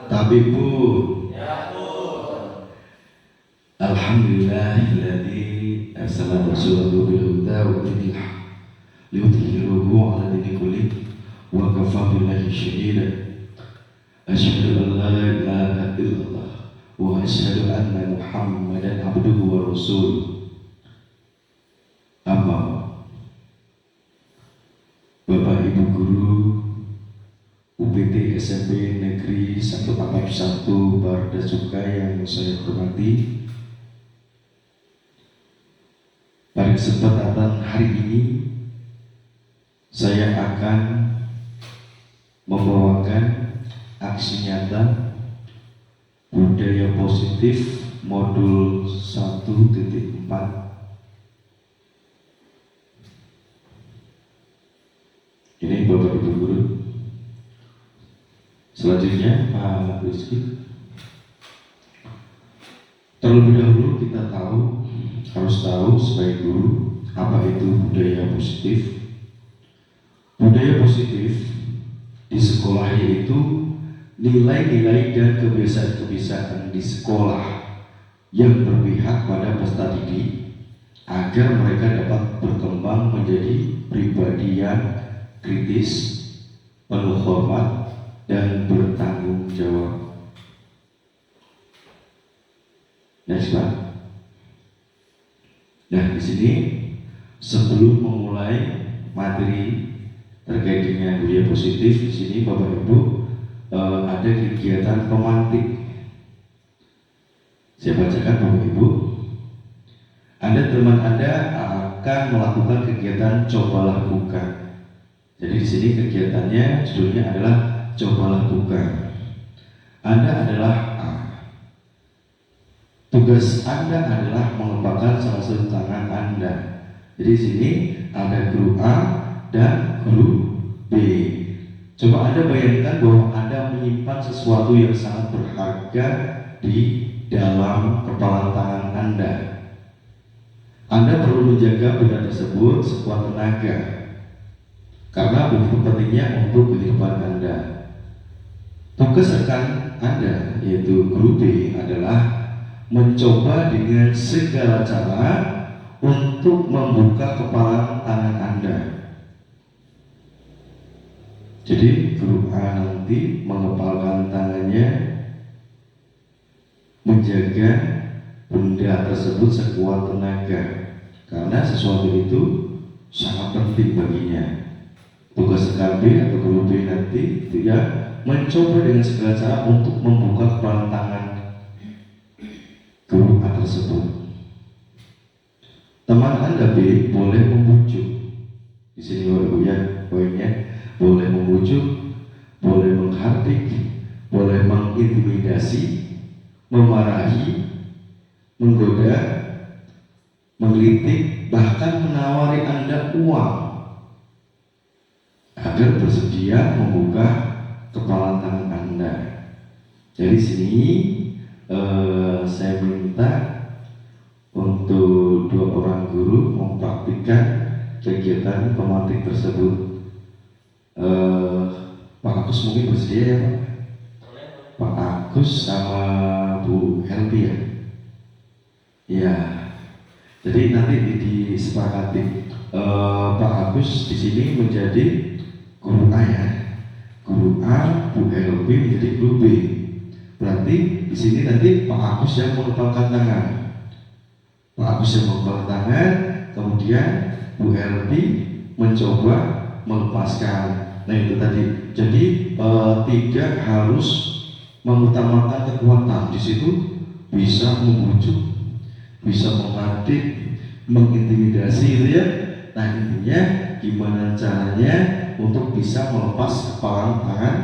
Tapi Bu, Ya Bu. Alhamdulillahilladzi arsala rasulahu bil huda wa dinil haq liyudhhirahu 'ala dini kulli wa kafaa billahi shahida. Asyhadu an la ilaha illallah wa asyhadu anna Muhammadan abduhu wa rasuluh. Amma Bapak Ibu guru UPT SMP Negeri 1 Atab 1 Barda Suka yang saya hormati, pada kesempatan hari ini saya akan membawakan aksi nyata budaya positif modul 1.4. Ini Bapak Ibu guru. Selanjutnya Pak Rizky. Terlebih dahulu kita harus tahu sebagai guru apa itu budaya positif. Budaya positif di sekolah yaitu nilai-nilai dan kebiasaan-kebiasaan di sekolah yang berpihak pada peserta didik agar mereka dapat berkembang menjadi pribadi yang kritis, penuh hormat, dan bertanggung jawab. Next Pak. Nah di sini sebelum memulai materi terkait dengan budaya positif, di sini Bapak Ibu ada kegiatan pemantik. Saya bacakan Bapak Ibu. Teman Anda akan melakukan kegiatan cobalah buka. Jadi di sini kegiatannya judulnya adalah cobalah buka. Anda adalah A. Tugas Anda adalah mengepakkan salah satu tangan Anda. Jadi di sini ada guru A dan guru B. Coba Anda bayangkan bahwa Anda menyimpan sesuatu yang sangat berharga di dalam kepala tangan Anda. Anda perlu menjaga benda tersebut sekuat tenaga, karena begitu pentingnya untuk kehidupan Anda. Tugas rekan Anda, yaitu guru B, adalah mencoba dengan segala cara untuk membuka kepala tangan Anda. Jadi guru A nanti mengepalkan tangannya, menjaga benda tersebut sekuat tenaga, karena sesuatu itu sangat penting baginya. Tugas rekan B atau guru B nanti dia mencoba dengan segala cara untuk membuka kepala tangan guru A tersebut. Teman Anda B boleh membujuk. Di sini ya poinnya, boleh membujuk, boleh menghardik, boleh mengintimidasi, memarahi, menggoda, mengkritik, bahkan menawari Anda uang agar bersedia membuka kepala tangan Anda. Dari sini saya minta untuk 2 orang guru mempraktikkan kegiatan pemantik tersebut. Pak Agus mungkin bersedia ya Pak? Pak Agus sama Bu Helmi ya? Ya. Jadi nanti disepakati Pak Agus di sini menjadi guru A ya. Guru A, Bu Helmi menjadi guru B. Berarti di sini nanti Pak Agus yang mengepalkan tangan. Pak Agus yang mengepalkan tangan, kemudian Bu Helmi mencoba melepaskan. Nah itu tadi. Jadi tidak harus mengutamakan kekuatan. Di situ bisa membujuk, bisa menghardik, mengintimidasi gitu ya. Nah intinya gimana caranya untuk bisa melepas kepala tangan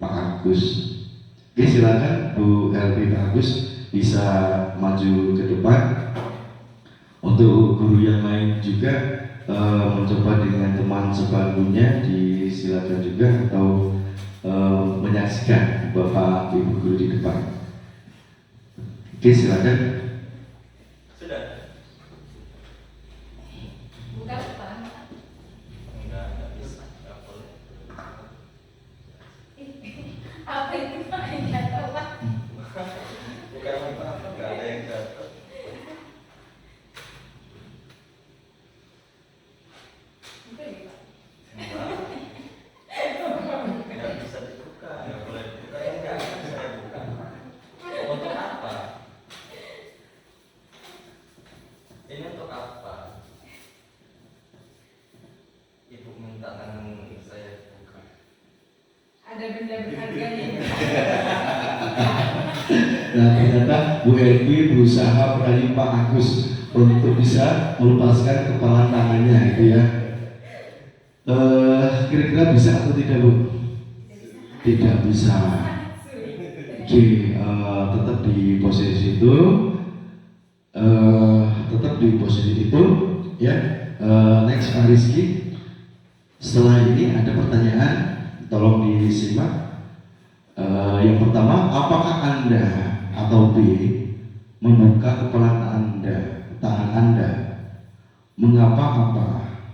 Pak Agus. Oke silakan Bu Helmi, Pak Agus bisa maju ke depan. Untuk guru yang lain juga mencoba dengan teman sebangkunya disilakan juga atau menyaksikan Bapak Ibu guru di depan. Oke silakan. Sudah. Buka depan. Enggak bisa. Enggak boleh. Apa itu Pak? Nah ternyata Bu Elvi berusaha merayu Pak Agus untuk bisa melepaskan kepala tangannya gitu ya. Kira-kira bisa atau tidak Bu? Tidak bisa. Oke, tetap di posisi itu, tetap di posisi itu ya. Next Pak Rizky. Setelah ini ada pertanyaan, tolong disimak. Yang pertama, apakah Anda atau B membuka kepala tangan Anda? Mengapa apa?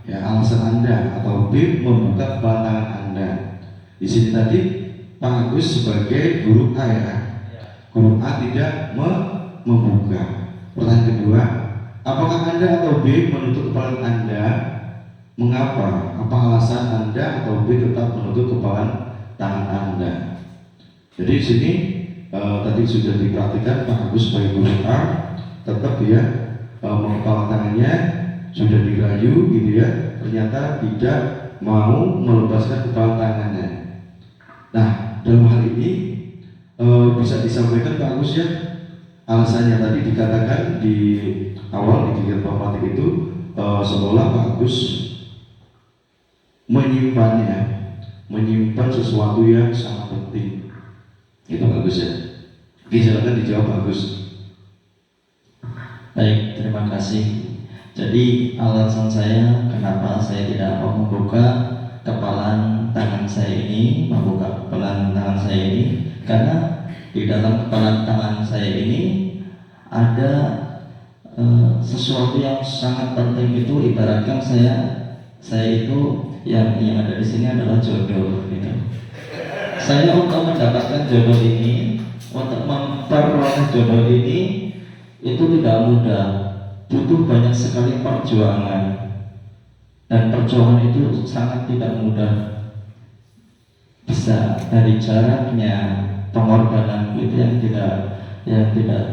Ya, alasan Anda atau B membuka kepala tangan Anda. Di sini tadi Pak Agus sebagai guru A ya. Guru A tidak membuka. Pertanyaan kedua, apakah Anda atau B menutup kepala Anda? Mengapa? Apa alasan Anda atau B tetap menutup kepala tangan Anda? Jadi di sini tadi sudah diperhatikan Pak Agus sebagai guru A tetap ya mengepala tangannya sudah dirayu gitu ya, ternyata tidak mau melepaskan kepala tangannya. Nah dalam hal ini bisa disampaikan Pak Agus ya, alasannya tadi dikatakan di awal di kegiatan formatif itu seolah Pak Agus menyimpan sesuatu yang sangat penting. Itu bagus ya. Oke, silakan dijawab Pak Agus. Baik, terima kasih. Jadi alasan saya kenapa saya tidak mau membuka kepalan tangan saya ini, karena di dalam kepalan tangan saya ini ada sesuatu yang sangat penting. Itu ibaratkan saya itu yang ada di sini adalah jodoh gitu. Saya untuk mendapatkan jodoh ini, untuk memperoleh jodoh ini itu tidak mudah, butuh banyak sekali perjuangan, dan perjuangan itu sangat tidak mudah. Bisa dari jaraknya, pengorbanan itu yang tidak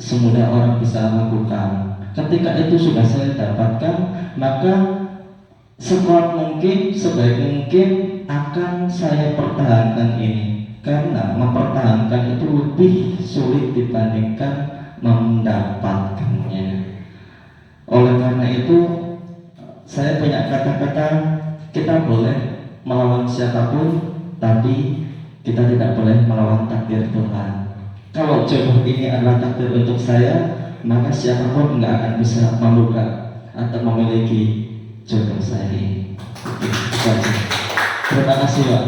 semudah orang bisa lakukan. Ketika itu sudah saya dapatkan, maka sekuat mungkin, sebaik mungkin akan saya pertahankan ini, karena mempertahankan itu lebih sulit dibandingkan mendapatkannya. Oleh karena itu saya punya kata-kata, kita boleh melawan siapapun, tapi kita tidak boleh melawan takdir Tuhan. Kalau jodoh ini adalah takdir untuk saya, maka siapapun nggak akan bisa membuka atau memiliki jodoh saya ini. Terima kasih Pak.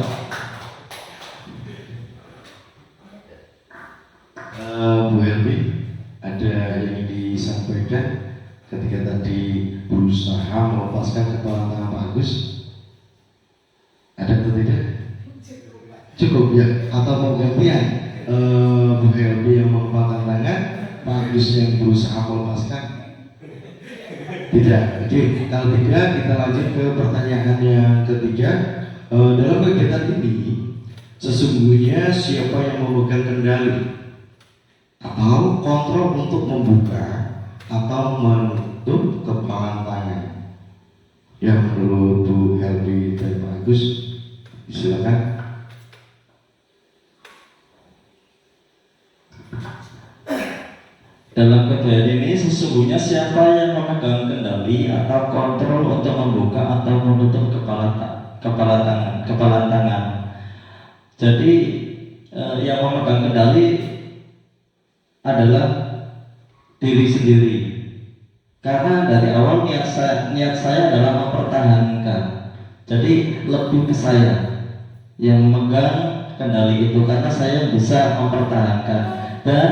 Bu Helmi, ada yang disampaikan ketika tadi berusaha melepaskan kepala tangan Pak Agus? Ada atau tidak? Cukup ya? Atau mau gantian? Bu Helmi yang mengepalkan tangan, Pak Agus yang berusaha melepaskan? Tidak. Oke, kalau tidak kita lanjut ke pertanyaan yang ketiga. Dalam kegiatan ini sesungguhnya siapa yang memegang kendali atau kontrol untuk membuka atau menutup kepala tangan? Ya, menurut Bu Helmi dan Pak Agus, silakan. Dalam kegiatan ini sesungguhnya siapa yang memegang kendali atau kontrol untuk membuka atau menutup kepala tangan. Jadi yang memegang kendali adalah diri sendiri. Karena dari awal niat saya adalah mempertahankan. Jadi lebih ke saya yang memegang kendali itu, karena saya bisa mempertahankan. Dan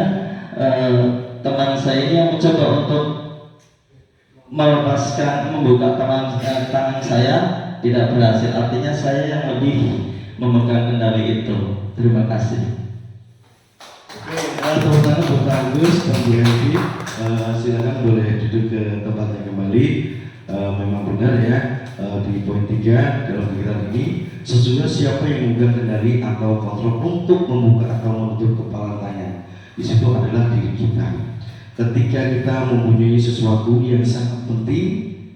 teman saya ini yang mencoba untuk membuka tangan saya tidak berhasil. Artinya saya yang lebih memegang kendali itu. Terima kasih. Tepuk tangan buat Pak Agus dan Bu Helmi. Silakan boleh duduk ke tempatnya kembali. Memang benar ya, di poin 3 dalam kegiatan ini sesungguhnya siapa yang memegang kendali atau kontrol untuk membuka atau menutup kepala tangan. Di situ adalah diri kita. Ketika kita mempunyai sesuatu yang sangat penting,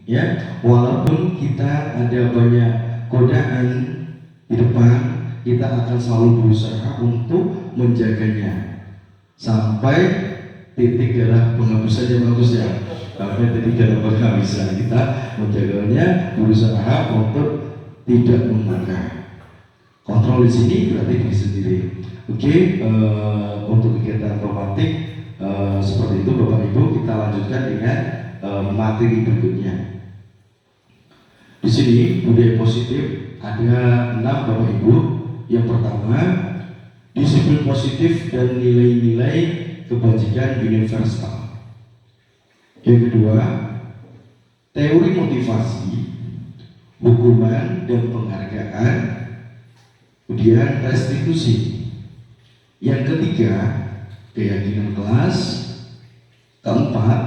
ya, walaupun kita ada banyak godaan di depan, kita akan selalu berusaha untuk menjaganya sampai titik darah penghabisannya bagus ya. Sampai titik darah penghabisan kita menjaganya, berusaha untuk tidak membakar. Kontrol di sini berarti diri sendiri. Oke, untuk kegiatan romantik seperti itu Bapak Ibu, kita lanjutkan dengan materi berikutnya. Di sini budaya positif ada 6 Bapak Ibu. Yang pertama, disiplin positif dan nilai-nilai kebajikan universal. Yang kedua, teori motivasi, hukuman dan penghargaan, kemudian restitusi. Yang ketiga, keyakinan kelas. Keempat,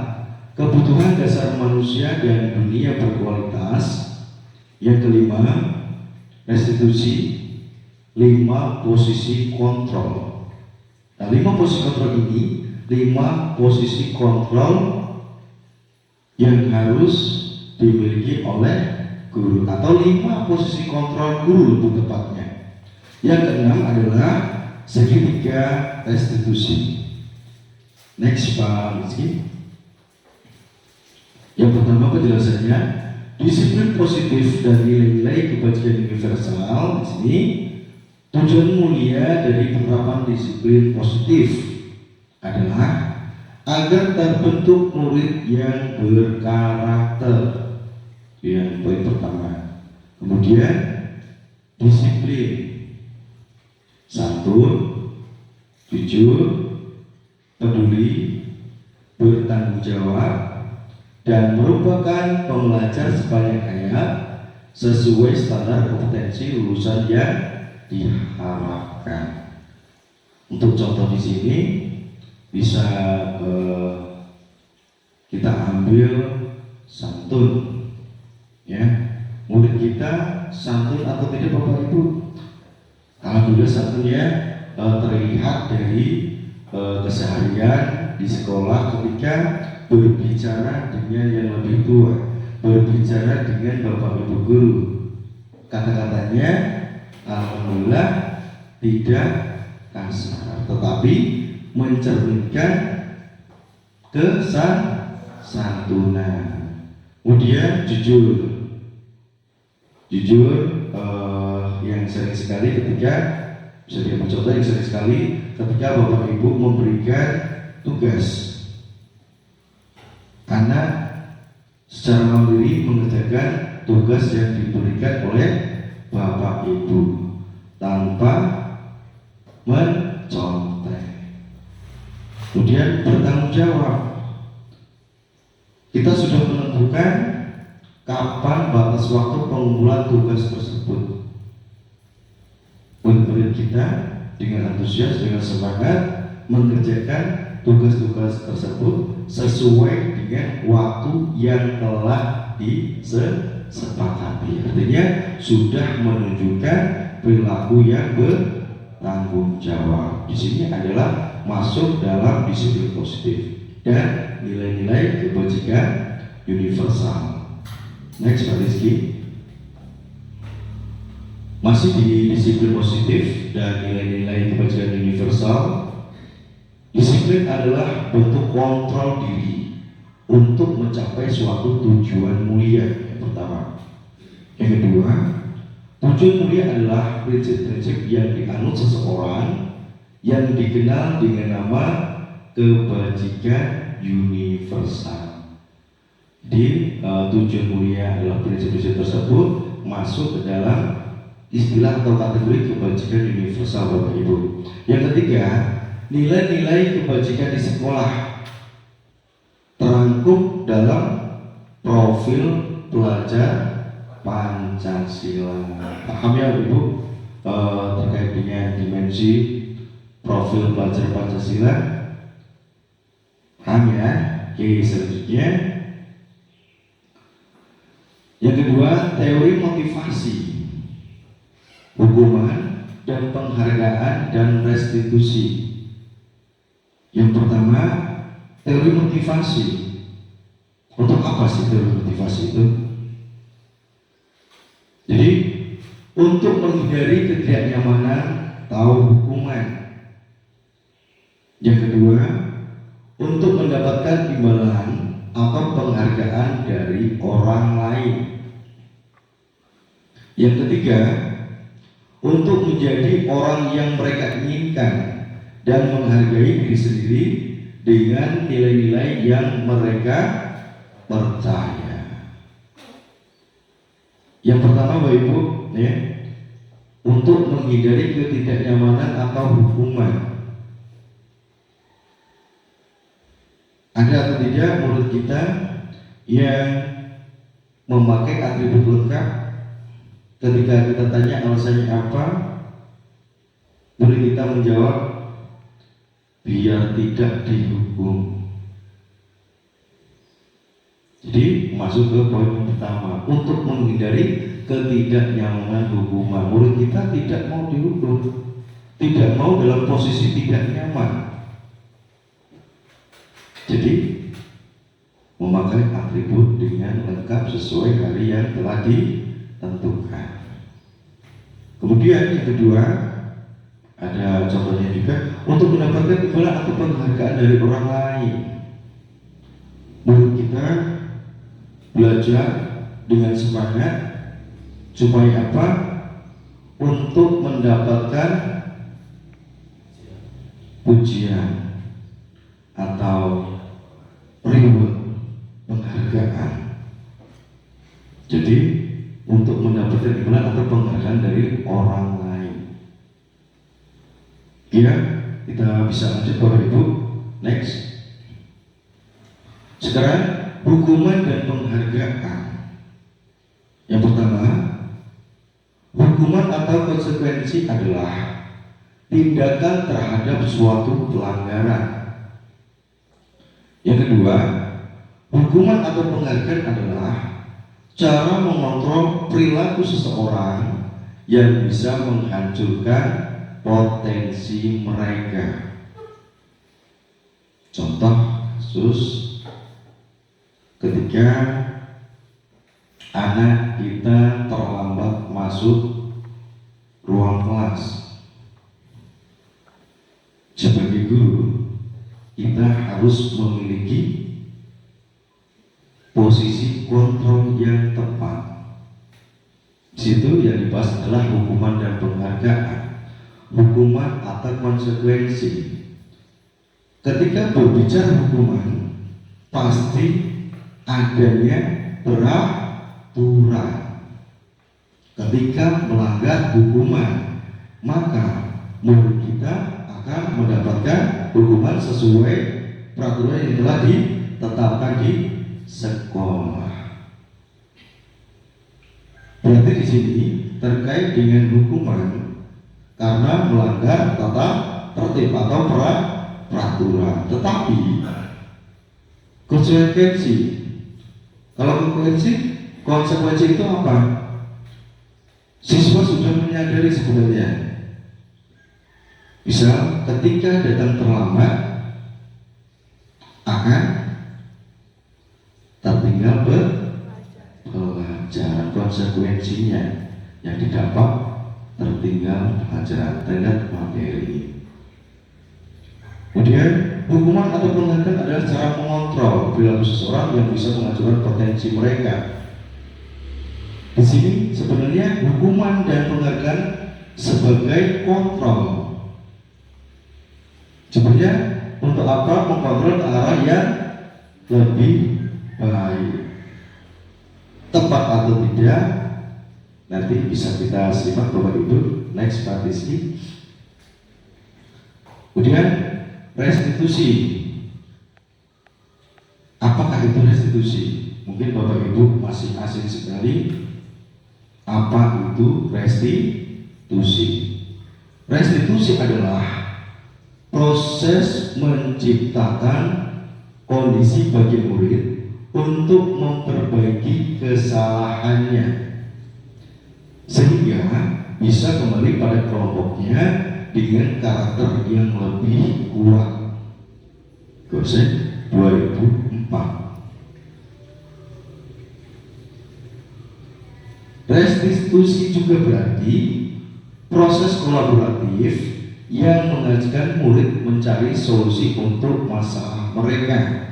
kebutuhan dasar manusia dan dunia berkualitas. Yang kelima, restitusi. 5 posisi kontrol. Nah, 5 posisi kontrol ini 5 posisi kontrol yang harus dimiliki oleh guru, atau 5 posisi kontrol guru lebih tepatnya. Yang keenam adalah segitiga restitusi. Next Pak Rizky. Yang pertama penjelasannya, disiplin positif dan nilai-nilai kebajikan universal. Di sini tujuan mulia dari penerapan disiplin positif adalah agar terbentuk murid yang berkarakter. Yang poin pertama. Kemudian disiplin, santun, jujur, peduli, bertanggung jawab, dan merupakan pembelajar sebanyak hayat sesuai standar kompetensi lulusan yang diharapkan. Untuk contoh di sini bisa kita ambil santun, ya. Murid kita santun atau tidak Bapak Ibu? Alhamdulillah santunnya terlihat dari keseharian di sekolah ketika berbicara dengan yang lebih tua, berbicara dengan Bapak Ibu guru. Kata-katanya alhamdulillah tidak kasar, tetapi mencerminkan kesantunan. Kemudian jujur, yang sering sekali ketika, bisa diambil contoh yang sering sekali ketika Bapak Ibu memberikan tugas, anak secara mandiri mengerjakan tugas yang diberikan oleh Bapak Ibu tanpa mencontek. Kemudian bertanggung jawab. Kita sudah menentukan kapan batas waktu pengumpulan tugas tersebut. Murid-murid kita dengan antusias, dengan semangat mengerjakan tugas-tugas tersebut sesuai dengan waktu yang telah disepakati. Artinya sudah menunjukkan perilaku yang bertanggung jawab. Di sini adalah masuk dalam disiplin positif dan nilai-nilai kebajikan universal. Next Pak Rizky. Masih di disiplin positif dan nilai-nilai kebajikan universal. Disiplin adalah bentuk kontrol diri untuk mencapai suatu tujuan mulia. Yang pertama. Yang kedua, tujuan mulia adalah prinsip-prinsip yang dianut seseorang yang dikenal dengan nama kebajikan universal. Jadi tujuan mulia adalah prinsip-prinsip tersebut masuk ke dalam istilah atau kategori kebajikan universal Bapak Ibu. Yang ketiga, nilai-nilai kebajikan di sekolah terangkum dalam profil pelajar Pancasila. Paham ya Ibu terkait dengan dimensi profil pelajar Pancasila? Paham ya? Oke, selanjutnya yang kedua, teori motivasi, hukuman dan penghargaan dan restitusi. Yang pertama, teori motivasi. Untuk apa sih teori motivasi itu? Jadi untuk menghindari ketidaknyamanan atau hukuman. Yang kedua, untuk mendapatkan imbalan atau penghargaan dari orang lain. Yang ketiga, untuk menjadi orang yang mereka inginkan dan menghargai diri sendiri dengan nilai-nilai yang mereka percaya. Yang pertama Bapak Ibu, ya, untuk menghindari ketidaknyamanan atau hukuman. Ada atau tidak menurut kita yang memakai atribut lengkap? Ketika kita tanya alasannya apa, boleh kita menjawab biar tidak dihukum. Jadi masuk ke poin yang pertama, untuk menghindari ketidaknyamanan hukuman. Murid kita tidak mau dihukum, tidak mau dalam posisi tidak nyaman. Jadi memakai atribut dengan lengkap sesuai hari yang telah ditentukan. Kemudian yang kedua, ada contohnya juga, untuk mendapatkan imbalan atau penghargaan dari orang lain. Murid kita belajar dengan semangat supaya apa? Untuk mendapatkan pujian atau reward, penghargaan. Jadi untuk mendapatkan imbalan atau penghargaan dari orang lain. Ya, kita bisa lanjut Bapak Ibu. Next. Sekarang hukuman dan penghargaan. Yang pertama, hukuman atau konsekuensi adalah tindakan terhadap suatu pelanggaran. Yang kedua, hukuman atau penghargaan adalah cara mengontrol perilaku seseorang yang bisa menghancurkan potensi mereka. Contoh kasus ketika anak kita terlambat masuk ruang kelas. Sebagai guru, kita harus memiliki posisi kontrol yang tepat. Di situ yang dibahas adalah hukuman dan penghargaan, hukuman atau konsekuensi. Ketika berbicara hukuman, pasti adanya peraturan. Ketika melanggar hukuman, maka murid kita akan mendapatkan hukuman sesuai peraturan yang telah ditetapkan di sekolah. Berarti di sini terkait dengan hukuman karena melanggar tata tertib atau peraturan. Tetapi konsekuensi, kalau konsekuensi itu apa? Siswa sudah menyadari sebenarnya. Bisa ketika datang terlambat akan tertinggal pelajaran, konsekuensinya yang didapat tertinggal pelajaran, tertinggal materi. Kemudian hukuman atau penghargaan adalah cara mengontrol perilaku seseorang yang bisa menghancurkan potensi mereka. Di sini sebenarnya hukuman dan penghargaan sebagai kontrol. Sebenarnya untuk apa? Mengkontrol ke arah yang lebih baik. Tepat atau tidak nanti bisa kita simak Bapak Ibu. Next partisi. Kemudian restitusi. Apakah itu restitusi? Mungkin Bapak Ibu masih asing sekali. Apa itu restitusi? Restitusi adalah proses menciptakan kondisi bagi murid untuk memperbaiki kesalahannya sehingga bisa kembali pada kelompoknya dengan karakter yang lebih kuat. Gosek 2004. Restitusi juga berarti proses kolaboratif yang mengajarkan murid mencari solusi untuk masalah mereka.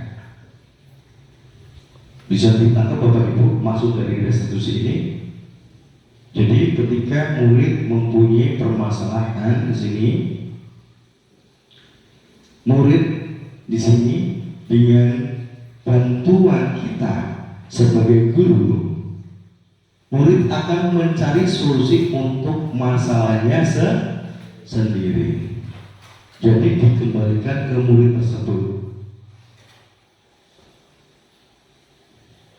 Bisa ditangkap Bapak Ibu maksud dari restitusi ini? Jadi ketika murid mempunyai permasalahan di sini, murid di sini dengan bantuan kita sebagai guru, murid akan mencari solusi untuk masalahnya sendiri. Jadi dikembalikan ke murid tersebut.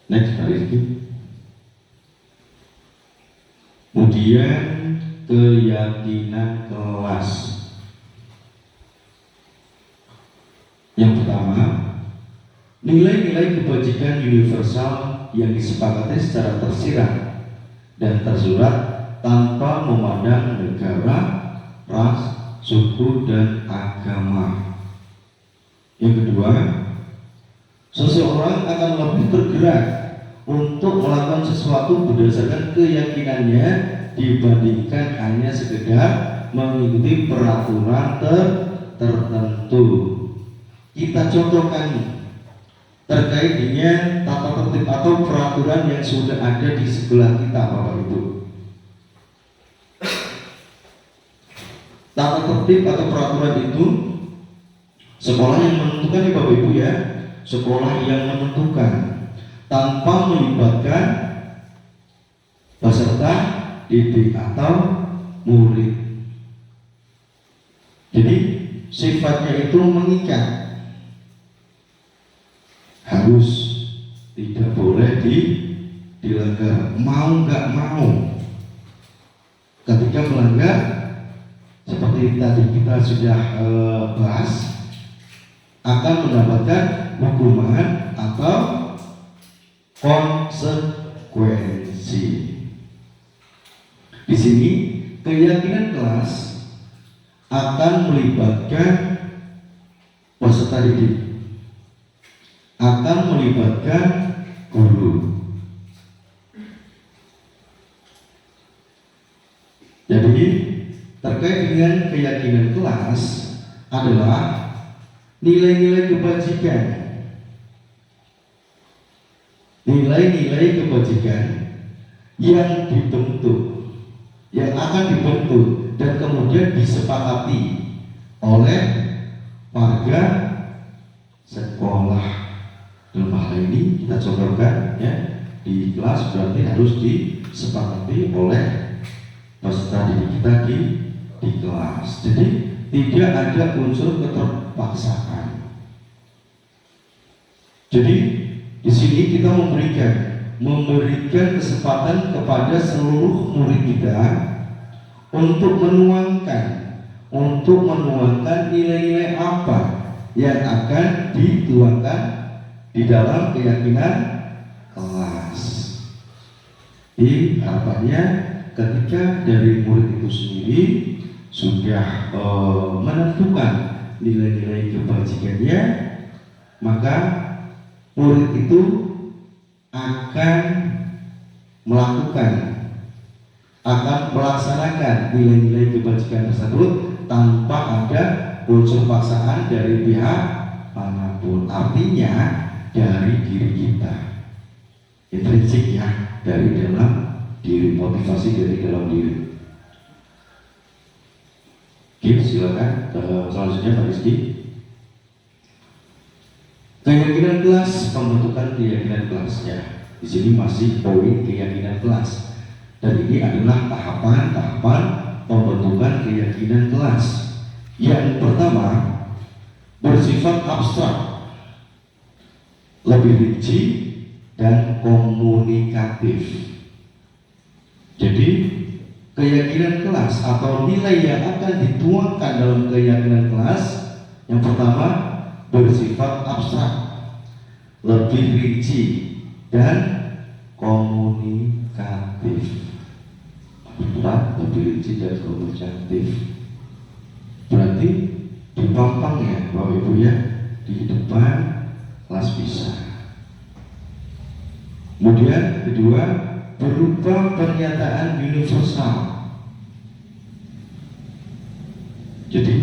Next, Pak Rizky. Kemudian keyakinan kelas. Yang pertama, nilai-nilai kebajikan universal yang disepakati secara tersirat dan tersurat tanpa memandang negara, ras, suku, dan agama. Yang kedua, seseorang akan lebih tergerak untuk melakukan sesuatu berdasarkan keyakinannya dibandingkan hanya sekedar mengikuti peraturan tertentu. Kita contohkan terkait dengan tata tertib atau peraturan yang sudah ada di sebelah kita, Bapak Ibu. Tata tertib atau peraturan itu sekolah yang menentukan ya Bapak Ibu ya, sekolah yang menentukan tanpa melibatkan peserta didik atau murid. Jadi sifatnya itu mengikat, harus tidak boleh dilanggar, mau nggak mau. Ketika melanggar, seperti tadi kita sudah bahas, akan mendapatkan hukuman atau konsekuensi. Di sini keyakinan kelas akan melibatkan peserta didik, akan melibatkan guru. Jadi terkait dengan keyakinan kelas adalah nilai-nilai kebajikan. Nilai-nilai kebajikan yang dibentuk, yang akan dibentuk dan kemudian disepakati oleh warga sekolah. Dalam hal ini kita contohkan ya, di kelas berarti harus disepakati oleh peserta didik kita di kelas. Jadi tidak ada unsur keterpaksaan. Jadi di sini kita memberikan kesempatan kepada seluruh murid kita untuk menuangkan nilai-nilai apa yang akan dituangkan di dalam keyakinan kelas. Di harapannya ketika dari murid itu sendiri sudah menentukan nilai-nilai kebajikannya, maka murid itu akan melaksanakan nilai-nilai kebajikan tersebut tanpa ada unsur paksaan dari pihak manapun. Artinya dari diri kita, intrinsik ya, dari dalam diri, motivasi dari dalam diri. Oke, silakan selanjutnya Pak Rizky. Keyakinan kelas, pembentukan keyakinan kelasnya. Di sini masih poin keyakinan kelas. Dan ini adalah tahapan-tahapan pembentukan keyakinan kelas. Yang pertama, bersifat abstrak, lebih rinci dan komunikatif. Jadi keyakinan kelas atau nilai yang akan dituangkan dalam keyakinan kelas, yang pertama bersifat abstrak, lebih rinci dan komunikatif. Abstrak, lebih rinci dan komunikatif. Berarti dipampang ya Bapak Ibu ya, di depan kelas bisa. Kemudian kedua, berupa pernyataan universal. Jadi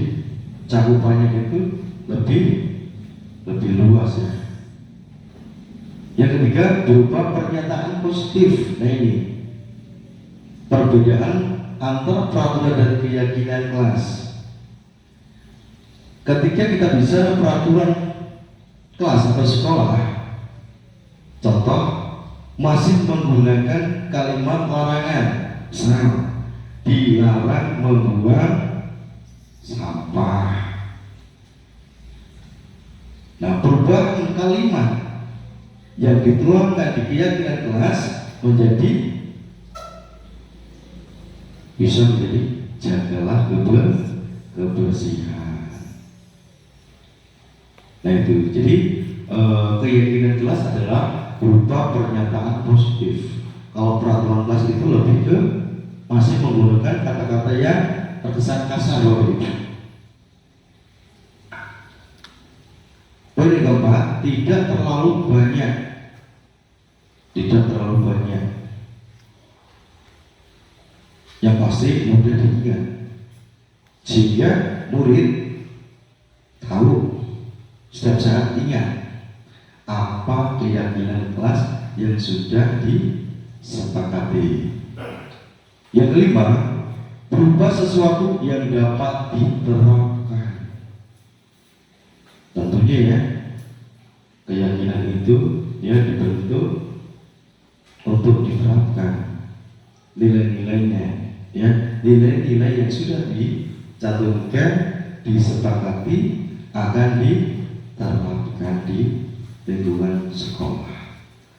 cakupannya itu lebih luas ya. Yang ketiga berupa pernyataan positif. Nah ini perbedaan antara peraturan dan keyakinan kelas. Ketika kita bicara peraturan kelas atau sekolah, contoh masih menggunakan kalimat larangan, misal dilarang membuang sampah. Nah, perubahan kalimat yang dituangkan di keyakinan kelas bisa menjadi jagalah kebersihan. Nah itu, jadi keyakinan kelas adalah berupa pernyataan positif. Kalau peraturan kelas itu lebih ke masih menggunakan kata-kata yang terkesan kasar, Bapak Ibu. Poin yang keempat, tidak terlalu banyak. Yang pasti mudah diingat, sehingga murid tahu setiap saat ingat apa keyakinan kelas yang sudah disepakati. Yang kelima, berupa sesuatu yang dapat diterapkan. Tentunya ya, keyakinan itu dibentuk untuk diterapkan. Nilai-nilainya nilai-nilai yang sudah dicantumkan, disepakati akan diterapkan di lingkungan sekolah.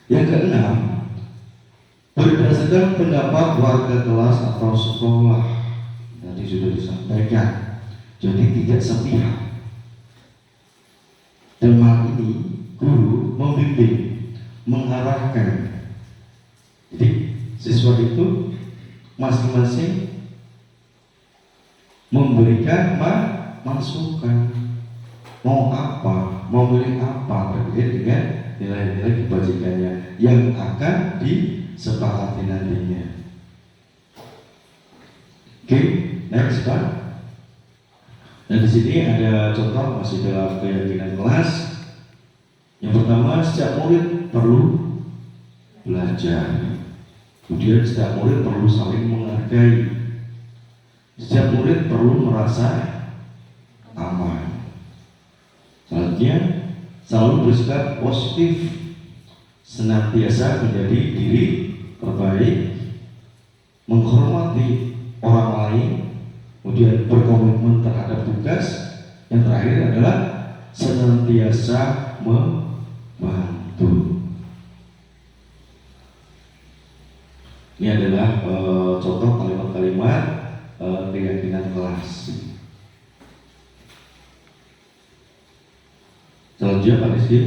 Yang keenam, berdasarkan pendapat warga kelas atau sekolah. Tadi sudah disampaikan, jadi tidak sepihak. Dalam hal ini guru membimbing, mengarahkan. Jadi siswa itu masing-masing memberikan masukan, mau apa, mau milih apa terkait dengan nilai-nilai kebajikannya yang akan disepakati nantinya. Oke, next Pak. Nah di sini ada contoh masih dalam keyakinan kelas. Yang pertama, setiap murid perlu belajar. Kemudian setiap murid perlu saling menghargai. Setiap murid perlu merasa aman. Selanjutnya, selalu bersikap positif, senantiasa menjadi diri terbaik, menghormati orang lain, kemudian berkomitmen terhadap tugas. Yang terakhir adalah senantiasa membantu. Ini adalah contoh kalimat-kalimat keyakinan kelas. Selanjutnya Pak Rizky,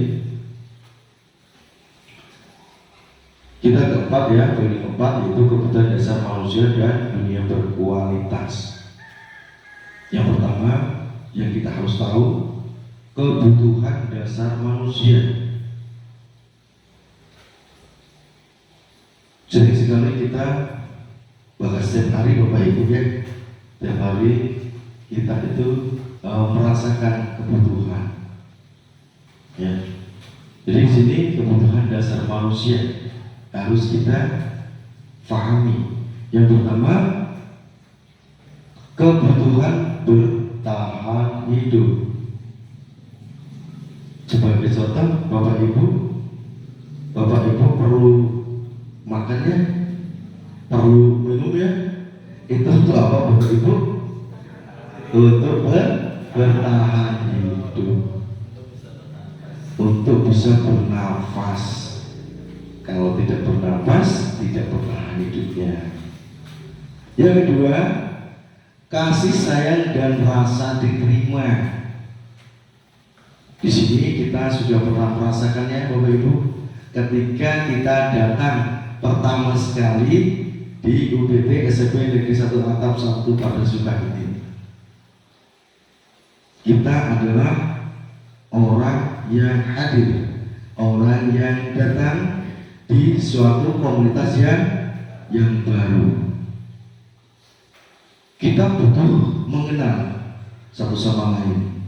kita keempat ya, poin keempat yaitu kebutuhan dasar manusia dan dunia berkualitas. Yang pertama yang kita harus tahu, kebutuhan dasar manusia. Sering sekali kita bahkan setiap hari Bapak Ibu ya, setiap hari kita itu merasakan kebutuhan. Ya. Jadi di sini kebutuhan dasar manusia harus kita pahami. Yang pertama, kebutuhan bertahan hidup. Sebagai contoh, Bapak Ibu perlu makannya, perlu minum ya. Itu untuk apa Bapak Ibu? Untuk bertahan hidup, untuk bisa bernafas. Kalau tidak bernafas, tidak bertahan hidupnya. Yang kedua, kasih sayang dan rasa diterima. Di sini kita sudah pernah merasakannya Bapak Ibu, ketika kita datang pertama sekali di UPT SMP Negeri 1 Atap 1 pada Sukabumi. Kita adalah orang yang hadir, orang yang datang di suatu komunitas yang yang baru. Kita butuh mengenal satu sama lain.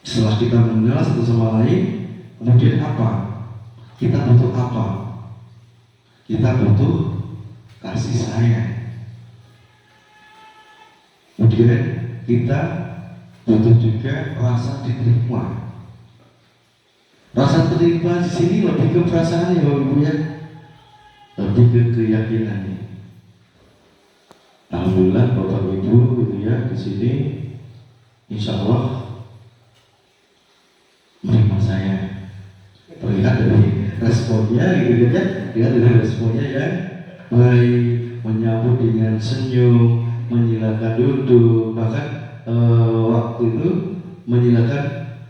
Setelah kita mengenal satu sama lain, kemudian apa? Kita butuh apa? Kita butuh kasih sayang. Kemudian kita butuh juga rasa diterima. Rasa terima di sini lebih ke perasaan ya Bapak Ibu ya, lebih ke keyakinan. Alhamdulillah Bapak Ibu gitu ya, di sini insya Allah menerima saya. Terlihat dari responnya gitu ya, lihat dari responnya ya, baik, menyambut dengan senyum, menyilakan duduk, bahkan waktu itu menyilakan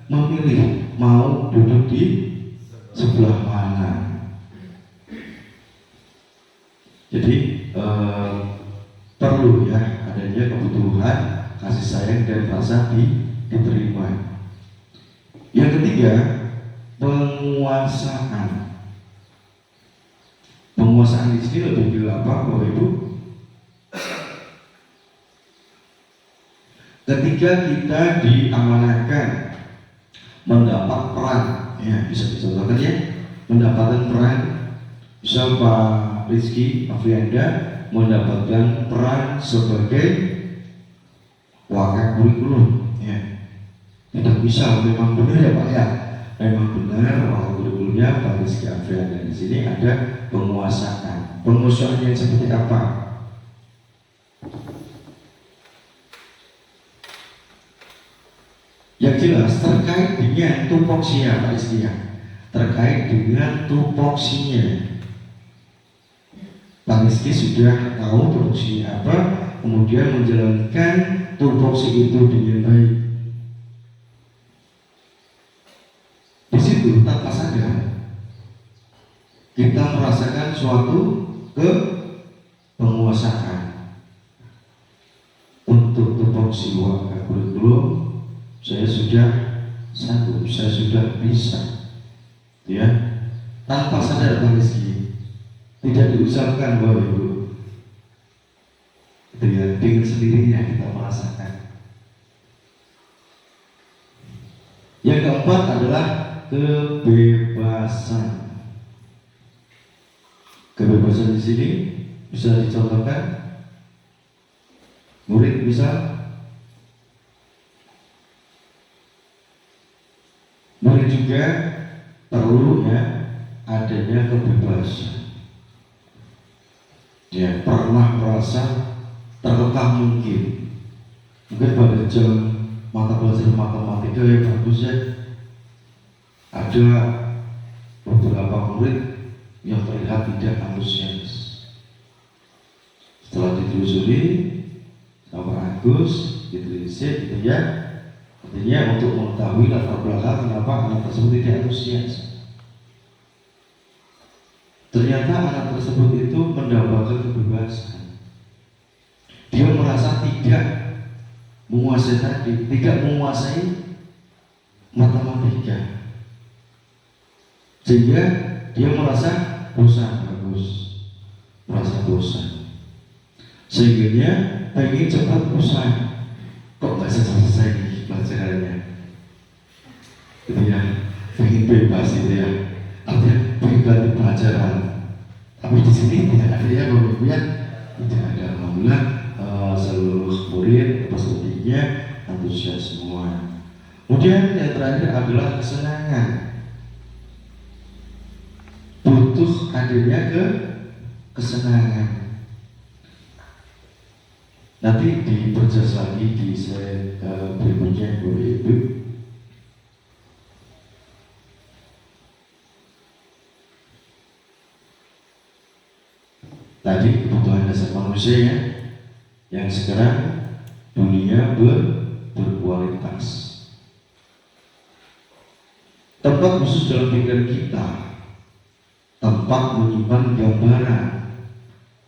memilih mau duduk di sebelah mana. Jadi perlu ya adanya kebutuhan kasih sayang dan rasa diterima. Yang ketiga, penguasaan. Penguasaan di sini lebih ke apa, Bapak Ibu? Ketika kita diamanahkan mendapat peran, ya bisa dicontohkan ya, mendapatkan peran, bisa Pak Rizky Afrianda mendapatkan peran sebagai wakil kurikulum, ya. Tidak bisa, memang benar ya Pak ya, memang benar wakil kurikulumnya Pak Rizky Afrianda. Di sini ada penguasaan. Penguasaan yang seperti apa? Yang jelas terkait dengan tupoksinya Pak Rizky ya, terkait dengan tupoksinya. Pak Rizky sudah tahu tupoksinya apa, kemudian menjalankan tupoksi itu dengan baik. Di situ tanpa sadar kita merasakan suatu penguasaan. Untuk tupoksi wakil kurikulum saya sudah sanggup, saya sudah bisa, ya, tanpa sadar Pak Rizky. Tidak diucapkan Bapak Ibu, dengan sendirinya kita merasakan. Yang keempat adalah kebebasan. Kebebasan di sini bisa dicontohkan. Murid bisa, murid juga perlu ya adanya kebebasan. Ya, pernah merasa terkekang mungkin pada jam mata pelajaran matematika yang bagus ya, ada beberapa murid yang terlihat tidak antusias. Setelah ditelusuri sama Agus, ditelisik gitu ya, artinya untuk mengetahui latar belakang kenapa anak tersebut tidak antusias. Ternyata anak tersebut itu mendapatkan kebebasan. Dia merasa tidak menguasai tadi, tidak menguasai matematika, sehingga dia merasa bosan, merasa bosan, sehingga dia pengen cepat bosan. Kok nggak selesai nih pelajarannya? Gitu ya, pengen bebas gitu ya. Artinya pengen ganti pelajaran. Tapi di sini tidak ada ya Bapak Ibu ya, tidak ada. Alhamdulillah seluruh murid pesertanya antusias semua. Kemudian yang terakhir adalah kesenangan. Butuh adanya kesenangan. Nanti diperjelas lagi di slide berikutnya Bapak Ibu. Tadi kebutuhan dasar manusia ya, yang sekarang dunia berkualitas. Tempat khusus dalam pikiran kita, tempat menyimpan gambaran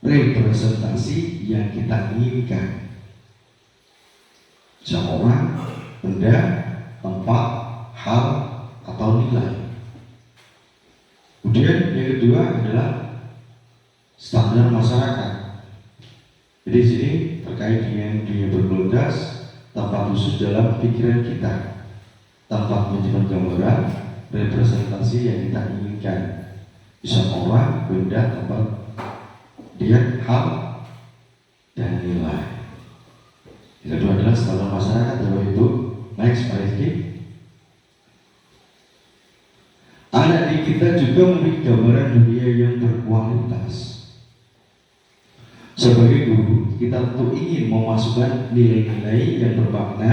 representasi yang kita inginkan. Seorang, benda, tempat, hal, atau nilai. Kemudian yang kedua adalah standar masyarakat. Jadi di sini terkait dengan dunia berkualitas, tempat khusus dalam pikiran kita, tempat menunjukkan gambaran representasi yang kita inginkan, bisa orang, benda, tempat, dia, hal, dan nilai. Yang kedua adalah standar masyarakat, Bapak Ibu. Next, Pak Rizky. Anak didik kita juga memiliki gambaran dunia yang berkualitas. Sebagai guru, kita tentu ingin memasukkan nilai-nilai yang bermakna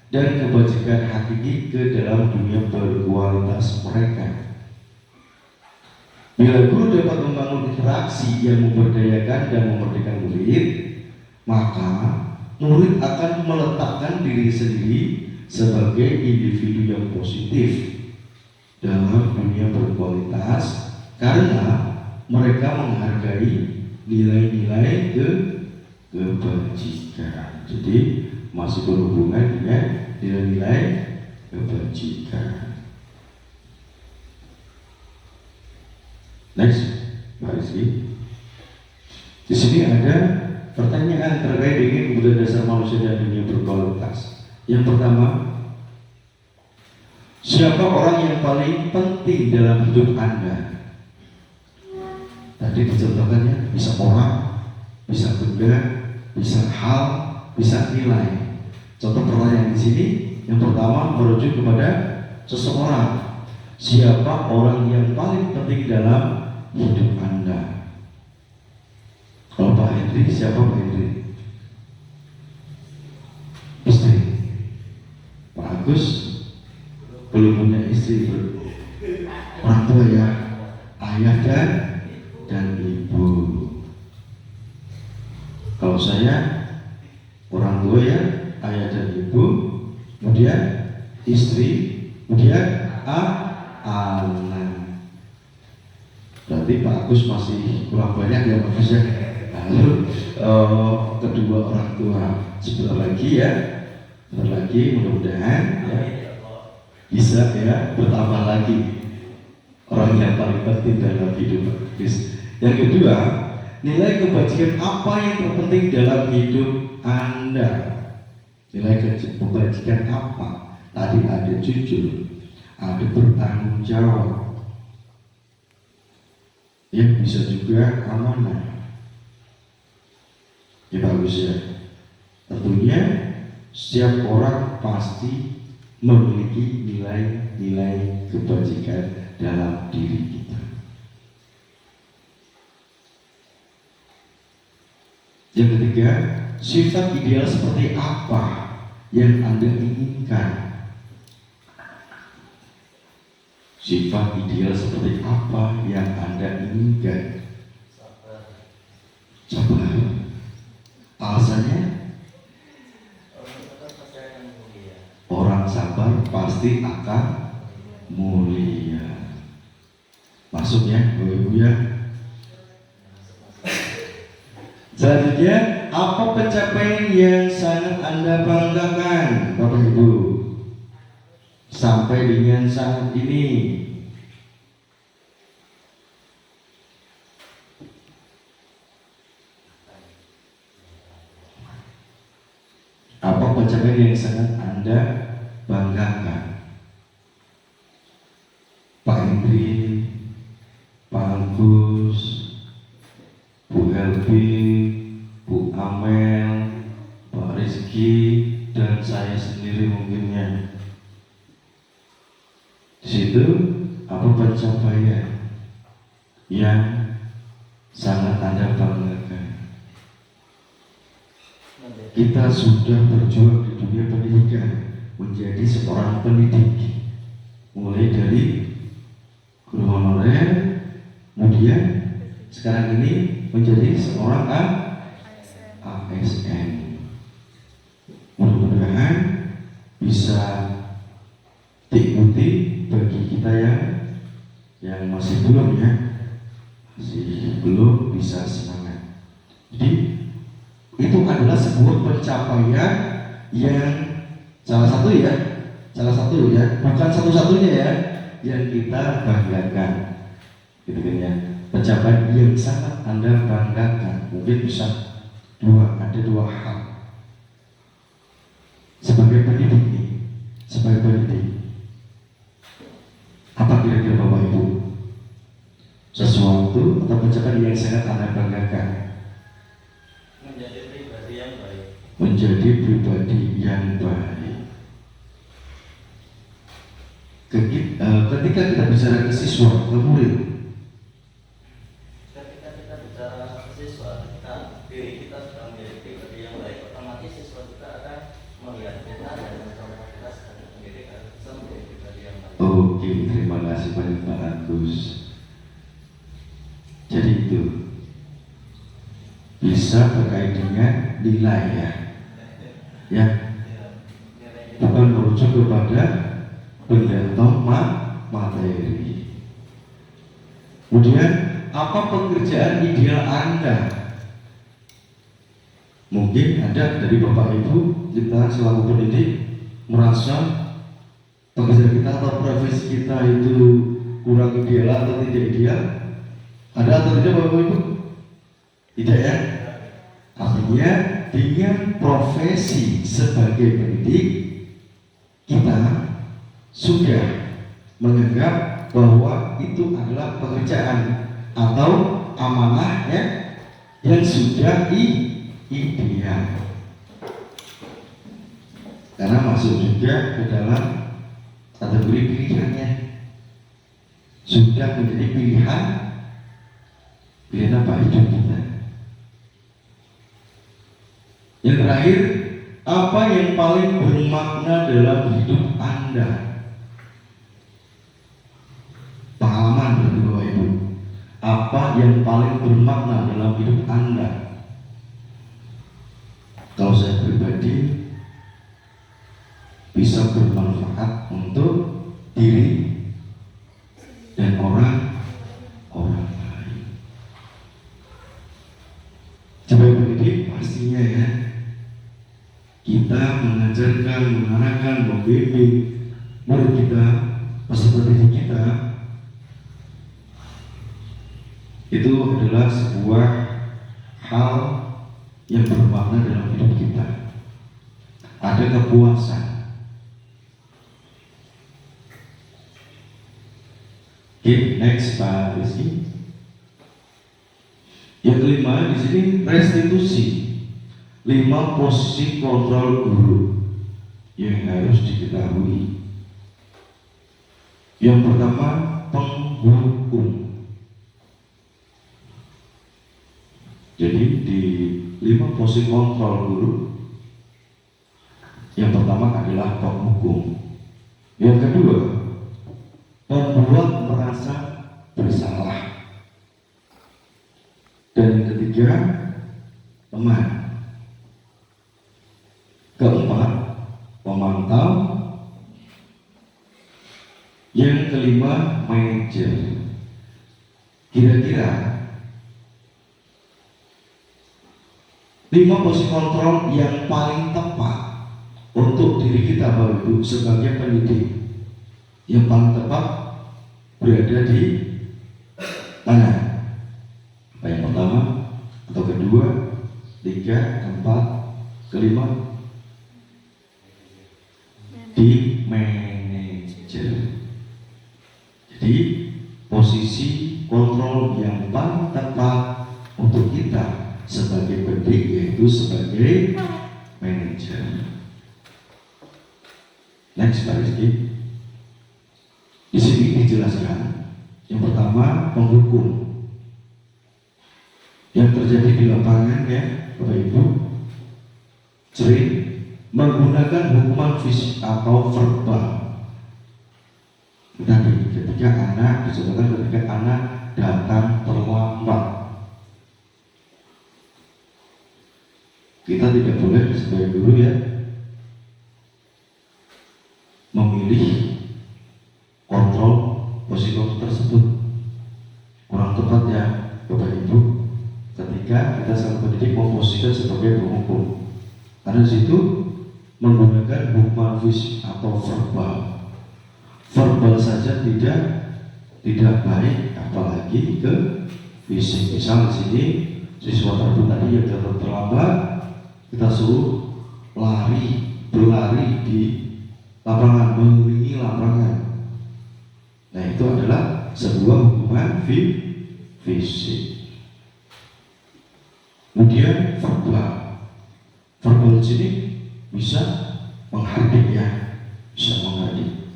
dan kebajikan hakiki ke dalam dunia berkualitas mereka. Bila guru dapat membangun interaksi yang memberdayakan dan memerdekakan murid, maka murid akan meletakkan diri sendiri sebagai individu yang positif dalam dunia berkualitas karena mereka menghargai nilai-nilai kebajikan. Jadi masih berhubungan dengan nilai-nilai kebajikan. Next, Pak Rizky. Di sini ada pertanyaan terkait dengan kebutuhan dasar manusia dan dunia berkualitas. Yang pertama, siapa orang yang paling penting dalam hidup Anda? Tadi dicontohkannya bisa orang, bisa benda, bisa hal, bisa nilai. Contoh pertanyaan di sini yang pertama merujuk kepada seseorang. Siapa orang yang paling penting dalam hidup Anda? Kalau Pak Hendri, siapa Pak Hendri? Istri. Pak Agus belum punya istri, orang tua ya, ayah dan ibu. Kalau saya orang tua ya, ayah dan ibu, kemudian istri, kemudian anak. Berarti Pak Agus masih kurang banyak ya Pak Agus ya. Lalu kedua orang tua sebentar lagi ya, sebentar lagi mudah-mudahan ya, bisa ya bertambah lagi orang yang paling penting dalam hidup Agus. Yang kedua, nilai kebajikan apa yang terpenting dalam hidup Anda? Nilai kebajikan apa? Tadi ada jujur, ada bertanggung jawab, yang bisa juga amanah. Ya bagus ya. Tentunya setiap orang pasti memiliki nilai-nilai kebajikan dalam diri kita. Yang ketiga, sifat ideal seperti apa yang Anda inginkan? Sifat ideal seperti apa yang Anda inginkan? Sabar. Alasannya? Orang sabar pasti akan mulia. Masuk ya, Bapak Ibu ya. Selanjutnya, apa pencapaian yang sangat Anda banggakan, Bapak Ibu, sampai dengan saat ini? Apa pencapaian yang sangat Anda banggakan? Pak Hendri, Pak Agus, Bu Helvi, Bu Amel, Pak Rizky, dan saya sendiri mungkinnya. Di situ apa pencapaian yang sangat Anda banggakan? Kita sudah berjuang di dunia pendidikan menjadi seorang pendidik, mulai dari guru honorer, kemudian sekarang ini menjadi seorang ASN. Mudah-mudahan bisa diikuti bagi kita yang masih belum ya, masih belum bisa semangat. Jadi itu adalah sebuah pencapaian yang salah satu ya, bukan satu-satunya ya, yang kita banggakan, gitu kan ya. pencapaian yang sangat Anda banggakan. Mungkin bisa ada dua hal. Sebagai pendidik nih, sebagai pendidik, apa kira-kira Bapak Ibu? Sesuatu atau pencapaian yang sangat Anda banggakan? Menjadi pribadi yang baik. Menjadi pribadi yang baik. Ketika kita bicara ke siswa, ke murid, Ketika kita bicara ke siswa, diri kita sedang menjadi pribadi yang baik, otomatis siswa kita akan melihat kita dan mencontoh kita sebagai pendidik agar bisa menjadi pribadi yang baik. oke, terima kasih banyak Pak Agus. Jadi itu bisa terkait dengan nilai ya, bukan merujuk kepada benda atau materi. Kemudian apa pekerjaan ideal Anda? Mungkin ada dari Bapak Ibu, kita selaku pendidik merasa pekerjaan kita atau profesi kita itu kurang ideal atau tidak ideal. Ada atau tidak Bapak Ibu? Tidak ya? Artinya dengan profesi sebagai pendidik kita sudah menganggap bahwa itu adalah pekerjaan atau amanah ya, yang sudah ideal. Karena masuk juga ke dalam kategori pilihannya, sudah menjadi pilihan apa hidup kita. Yang terakhir, apa yang paling bermakna dalam hidup Anda? Pengalaman berarti Bapak Ibu. Apa yang paling bermakna dalam hidup Anda? Kalau saya pribadi, bisa bermanfaat untuk diri dan orang lain. Sebagai pendidik pastinya ya, kita mengajarkan, mengarahkan, membimbing murid kita, peserta didik kita, itu adalah sebuah hal yang bermakna dalam hidup kita. Ada kepuasan. Oke, next Pak Rizky. Yang kelima di sini restitusi. 5 posisi kontrol guru yang harus diketahui. Yang pertama, penghukum. Jadi di 5 posisi kontrol guru, yang pertama adalah penghukum. Yang kedua, membuat merasa bersalah. Dan yang ketiga, teman. Keempat, pemantau. Yang kelima, manajer. Kira-kira 5 posisi kontrol yang paling tepat untuk diri kita Bapak Ibu sebagai pendidik, yang paling tepat berada di mana? Apa yang pertama atau kedua, 3, 4, kelima? Di manajer. Jadi posisi kontrol yang paling tepat untuk kita sebagai pendidik yaitu sebagai manajer. Next Pak Rizky. Di sini dijelaskan yang pertama penghukum. Yang terjadi di lapangan ya Bapak Ibu, sering menggunakan hukuman fisik atau verbal. Tadi ketika anak disebutkan ketika anak datang terlambat, kita tidak boleh sebagai guru ya memilih kontrol posisi tersebut. Kurang tepat ya Bapak Ibu ketika kita sebagai pendidik memposisikan sebagai penghukum, karena di situ menggunakan hukuman fisik atau verbal. Verbal saja tidak tidak baik, apalagi ke fisik. Misal di sini siswa tersebut tadi yang datang terlambat, kita suruh berlari di lapangan, mengelilingi lapangan. Nah, itu adalah sebuah hukuman fisik. Kemudian verbal di sini bisa menghardik ya, bisa menghardik.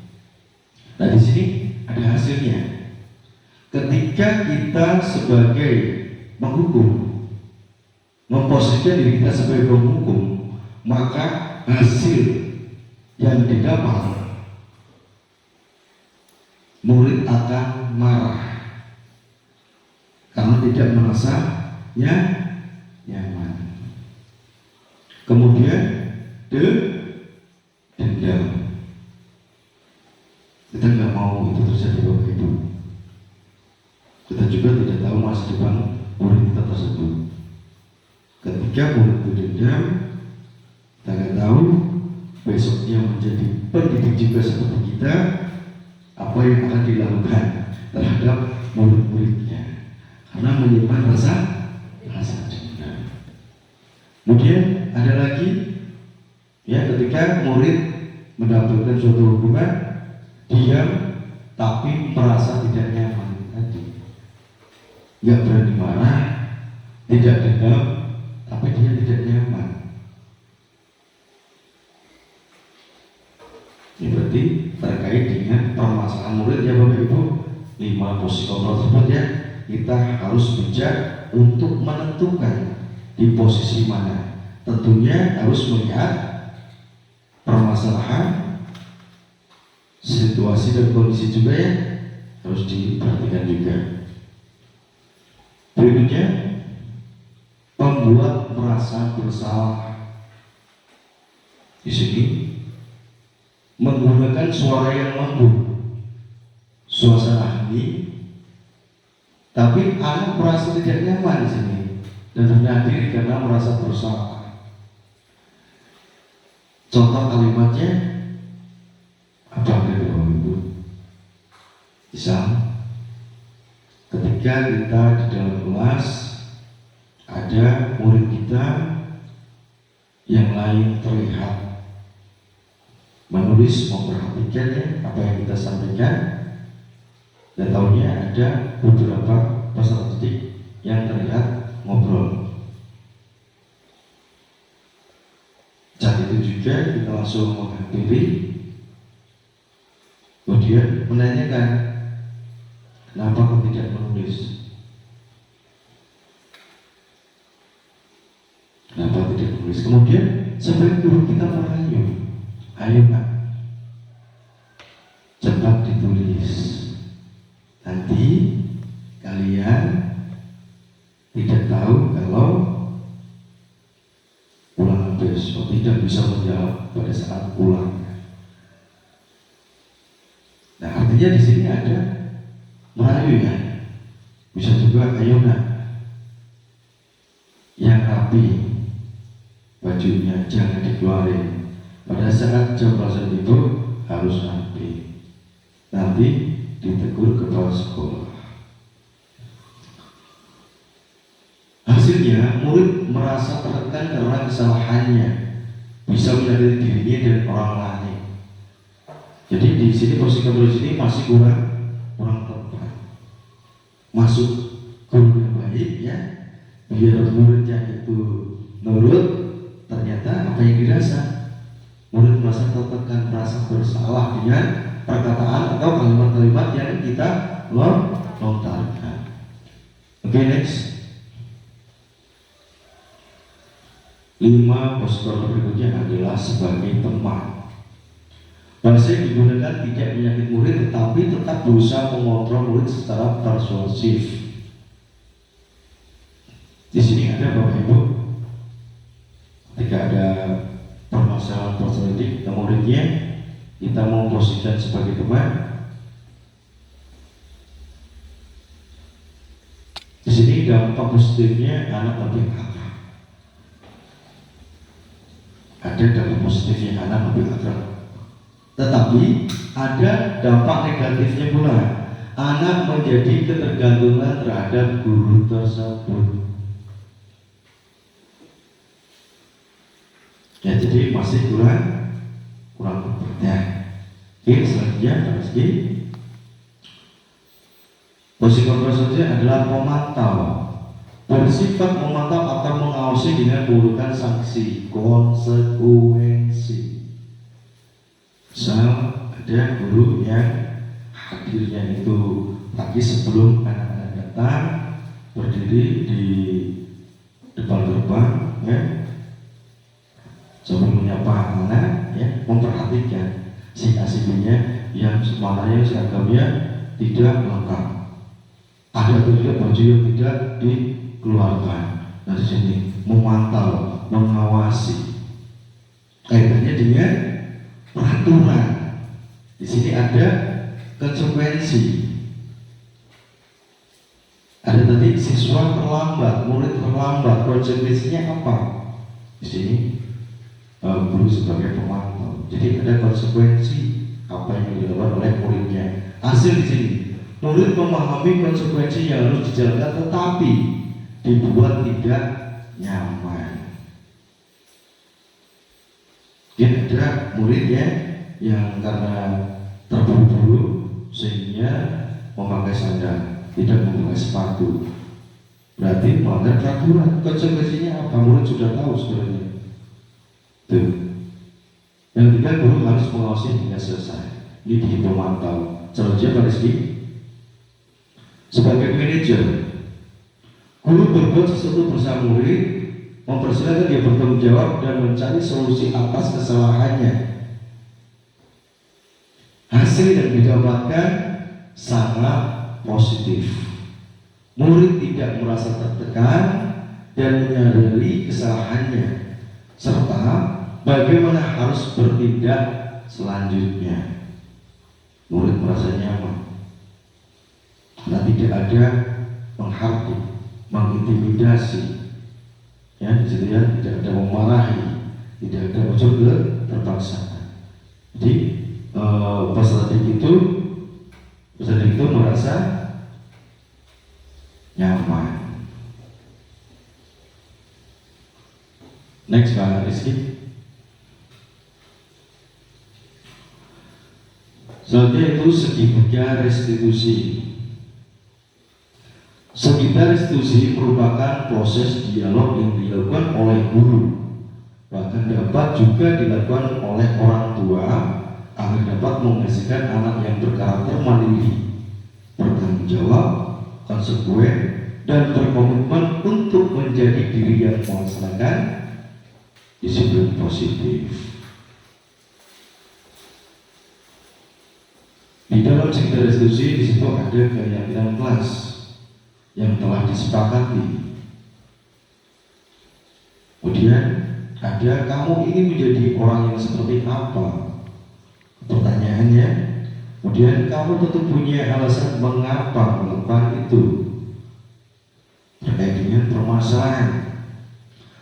Nah, di sini ada hasilnya. Ketika kita sebagai menghukum, memposisikan diri kita sebagai penghukum, maka hasil yang didapat, murid akan marah karena tidak merasa nyaman. Kemudian dendam. Kita nggak mau itu terjadi Bapak Ibu. Kita juga tidak tahu masa depan murid kita tersebut. Ketika murid berdendam, kita nggak tahu besoknya menjadi pendidik juga seperti kita, apa yang akan dilakukan terhadap murid-muridnya karena menyimpan rasa dendam. Kemudian ada lagi ya, ketika murid mendapatkan suatu hukuman, diam tapi merasa tidak nyaman tadi, nggak berani marah, tidak dendam, tapi dia tidak nyaman. Ini berarti terkait dengan permasalahan murid ya Bapak Ibu. 5 posisi kontrol tersebut ya, kita harus bijak untuk menentukan di posisi mana. Tentunya harus melihat permasalahan, situasi dan kondisi juga ya, harus diperhatikan juga. Berikutnya, membuat merasa bersalah. Di sini menggunakan suara yang lembut, suasana hening, tapi anak merasa tidak nyaman di sini dan hadir karena merasa bersalah. Contoh kalimatnya apa dari Bapak Ibu? Misal, ketika kita di dalam kelas ada murid kita yang lain terlihat menulis, memperhatikan ya apa yang kita sampaikan, dan tahunya ada beberapa peserta didik yang terlihat ngobrol. Saat itu juga kita langsung menghampiri, kemudian menanyakan, kenapa kau tidak menulis? Kenapa tidak menulis? Kemudian sebagai guru kita merayu, ayo Pak, cepat ditulis. Nanti kalian tidak tahu kalau ulangan besok tidak bisa menjawab pada saat ulang. Nah, artinya di sini ada merayu ya. Bisa juga ayo nak, yang rapi bajunya jangan dikeluarin. Pada saat jam pelajaran itu harus rapi. Nanti ditegur kepala sekolah. Hasilnya murid merasa tertekan karena kesalahannya, bisa menyakiti dirinya dan orang lain. Jadi di sini posisi kontrol sini masih kurang tepat. Masuk guru yang baik ya, biar muridnya itu nurut, ternyata apa yang dirasa murid merasa tertekan, merasa bersalah dengan perkataan atau kalimat-kalimat yang kita lontarkan. Oke, next. 5 postur berikutnya adalah sebagai teman. Bahasa yang digunakan tidak menyakiti murid, tetapi tetap berusaha mengontrol murid secara persuasif. Di sini ada Bapak Ibu, ketika ada permasalahan persoalan muridnya, kita memposisikan sebagai teman. Di sini dampak positifnya anak lebih akrab. Ada dampak positifnya anak lebih akrab. Tetapi ada dampak negatifnya pula. anak menjadi ketergantungan terhadap guru tersebut. Ya, jadi masih kurang bekerja. Oke, selanjutnya lagi. Posisi konversinya adalah pemantau. Bersifat memantau atau mengawasi dengan memberikan sanksi, konsekuensi. Misal ada guru yang hadirnya itu pagi sebelum anak-anak datang, berdiri di depan gerbang, ya, sambil menyapa anak, ya, memperhatikan si A-nya yang semuanya seragamnya tidak lengkap, ada atau tidak baju yang tidak dikeluarkan. Nah, di sini memantau, mengawasi, kaitannya dengan peraturan. Di sini ada konsekuensi. Ada tadi siswa terlambat, murid terlambat, konsekuensinya apa? Di sini guru sebagai pemantau. Jadi ada konsekuensi apa yang dilakukan oleh muridnya. Hasil di sini, murid memahami konsekuensi yang harus dijalankan, tetapi dibuat tidak nyaman. Dia ada murid yang karena terburu-buru sehingga memakai sandal, tidak memakai sepatu. Berarti melanggar peraturan. Konsekuensinya apa? Murid sudah tahu sebenarnya. Tuh. Yang ketiga, guru harus mengawasi hingga selesai. Ini di pemantau. Selanjutnya Pak Rizky, sebagai manajer, guru berbuat sesuatu bersama murid, mempersilahkan dia bertanggung jawab dan mencari solusi atas kesalahannya. Hasil yang didapatkan sangat positif. Murid tidak merasa tertekan dan menyadari kesalahannya, serta bagaimana harus bertindak selanjutnya. Murid merasa nyaman karena tidak ada menghardik, mengintimidasi, ya, di situ ya, tidak ada memarahi, tidak ada unsur keterpaksaan. Jadi peserta itu merasa nyaman. Next Pak Rizky. Selanjutnya itu segitiga restitusi. Segitiga restitusi merupakan proses dialog yang dilakukan oleh guru, bahkan dapat juga dilakukan oleh orang tua agar dapat menghasilkan anak yang berkarakter mandiri, bertanggung jawab, konsekuen, dan berkomitmen untuk menjadi diri yang melaksanakan disiplin positif. Di dalam segitiga restitusi di situ ada keyakinan kelas yang telah disepakati. Kemudian ada kamu ingin menjadi orang yang seperti apa? Pertanyaannya. Kemudian kamu tentu punya alasan mengapa melakukan itu terkait dengan permasalahan.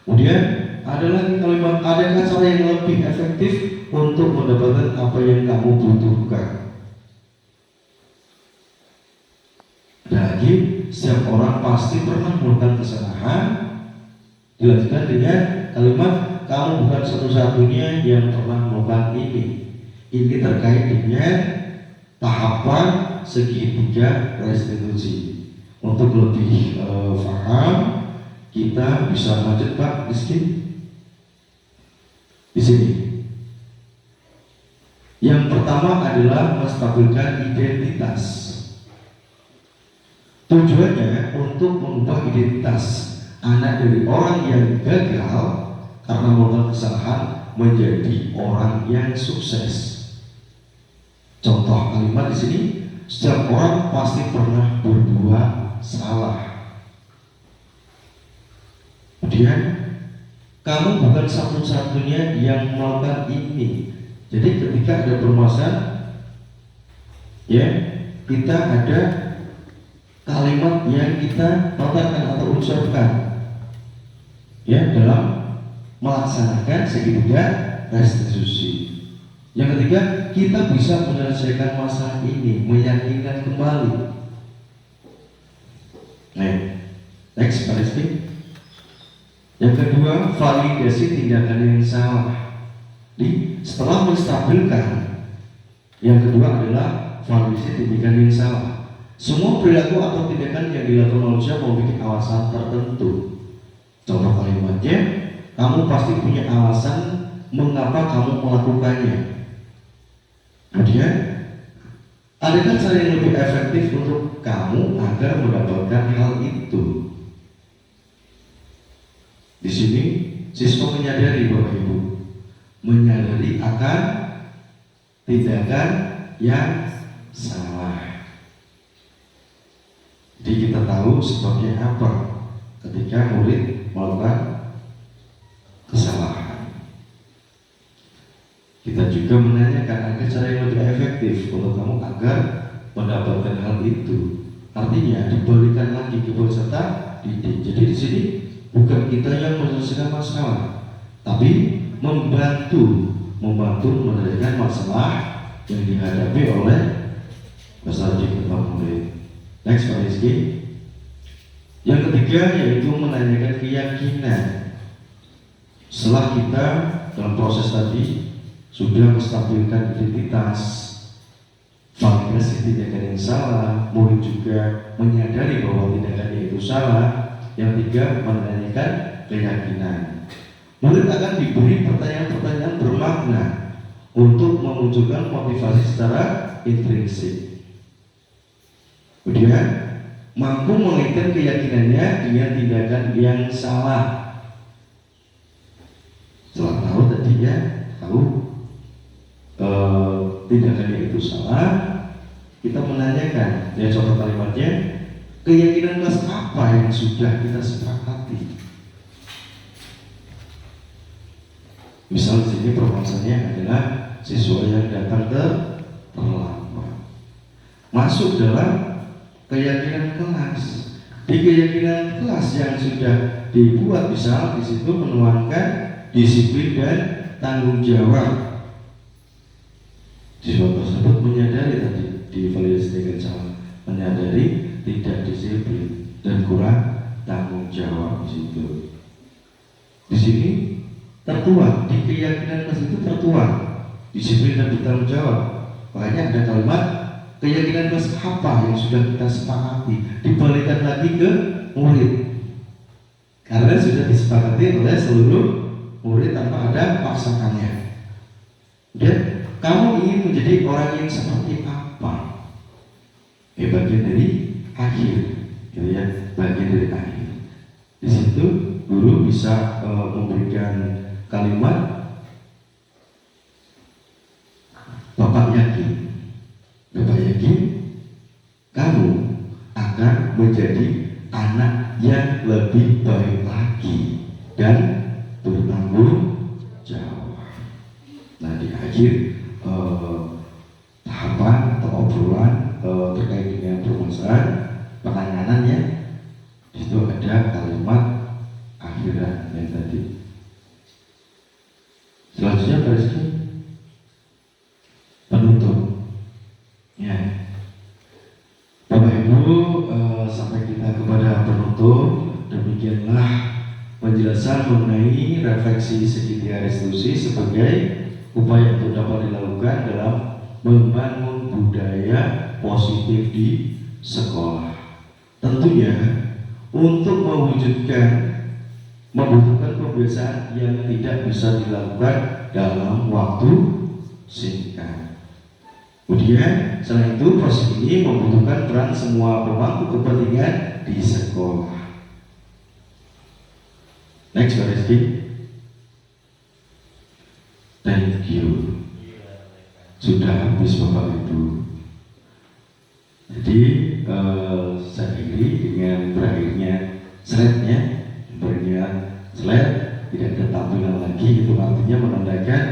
Kemudian ada lagi kalimat, adakah cara yang lebih efektif untuk mendapatkan apa yang kamu butuhkan? Ada lagi, setiap orang pasti pernah melakukan kesalahan. Dilanjutkan dengan kalimat, kamu bukan satu-satunya yang pernah melakukan ini. Ini terkait dengan tahapan segitiga restitusi. Untuk lebih paham, kita bisa lanjut Pak Rizky di sini. Yang pertama adalah menstabilkan identitas. Tujuannya untuk mengubah identitas anak dari orang yang gagal karena melakukan kesalahan menjadi orang yang sukses. Contoh kalimat di sini, setiap orang pasti pernah berbuat salah. Kemudian, kamu bukan satu-satunya yang melakukan ini. Jadi ketika ada permasalahan, ya, kita ada kalimat yang kita notakan atau ucapkan, ya, dalam melaksanakan segitiga restitusi. Yang ketiga, kita bisa menyelesaikan masalah ini, meyakinkan kembali. Next, Pak Rizky. Yang kedua, validasi tindakan yang salah. Setelah menstabilkan, yang kedua adalah validasi tindakan yang salah. Semua perilaku atau tindakan yang dilakukan manusia memiliki alasan tertentu. Contoh kalimatnya, kamu pasti punya alasan mengapa kamu melakukannya. Kemudian, adakah cara yang lebih efektif untuk kamu agar mendapatkan hal itu? Di sini, siswa menyadari Bapak Ibu, menyadari akan tindakan yang salah. Jadi kita tahu sebabnya apa ketika murid melakukan kesalahan. Kita juga menanyakan agar cara yang lebih efektif untuk kamu agar mendapatkan hal itu. Artinya dibalikan lagi ke peserta didik. Jadi di sini bukan kita yang menyelesaikan masalah, tapi membantu menyelesaikan masalah yang dihadapi oleh peserta didik atau murid. Next, Pak Rizky. Yang ketiga yaitu menanyakan keyakinan. Setelah kita dalam proses tadi sudah menstabilkan identitas, validasi tindakan yang salah, murid juga menyadari bahwa tindakannya itu salah. Yang ketiga, menanyakan keyakinan. Murid akan diberi pertanyaan-pertanyaan bermakna untuk memunculkan motivasi secara intrinsik. Kemudian mampu mengaitkan keyakinannya dengan tindakan yang salah. Setelah tahu tadi tindakannya itu salah, kita menanyakan, ya contoh kalimatnya, keyakinan kelas apa yang sudah kita sepakati. Misal di sini permasalahannya adalah siswa yang datang terlambat, masuk dalam keyakinan kelas. Di keyakinan kelas yang sudah dibuat, misal di situ menuangkan disiplin dan tanggung jawab. Siswa tersebut menyadari tadi di validasi dengan salah, menyadari tidak disiplin dan kurang tanggung jawab di situ. Di sini tertuang di keyakinan kelas itu tertuang disiplin dan bertanggung jawab. Makanya ada kalimat keyakinan kelas apa yang sudah kita sepakati, dibalikan lagi ke murid, karena sudah disepakati oleh seluruh murid tanpa ada paksakannya. Dan kamu ingin menjadi orang yang seperti apa? Bagian dari akhir, gitu ya, bagian dari akhir. Di situ guru bisa memberikan kalimat, Bapak yakin kamu akan menjadi anak yang lebih baik lagi dan bertanggung jawab. Nah, di akhir tahapan atau obrolan terkait dengan permasalahan penanganannya, itu ada kalimat akhiran yang tadi. Selanjutnya Rizky, penutup. Ya, Bapak Ibu, sampai kita kepada penutup. Demikianlah penjelasan mengenai refleksi segitiga restitusi sebagai upaya untuk dapat dilakukan dalam membangun budaya positif di sekolah. Tentunya untuk mewujudkan membutuhkan kebiasaan yang tidak bisa dilakukan dalam waktu singkat. Kemudian selain itu, proses ini membutuhkan peran semua pemangku kepentingan di sekolah. Next, Pak Rizky. Thank you. Sudah habis Bapak Ibu. Jadi saya akhiri dengan berakhirnya slide-nya. Berakhirnya slide tidak ada tampilan lagi, itu artinya menandakan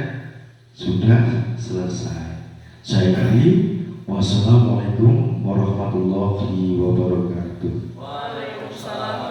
sudah selesai. Saya akhiri. Wassalamualaikum warahmatullahi wabarakatuh. Waalaikumsalam.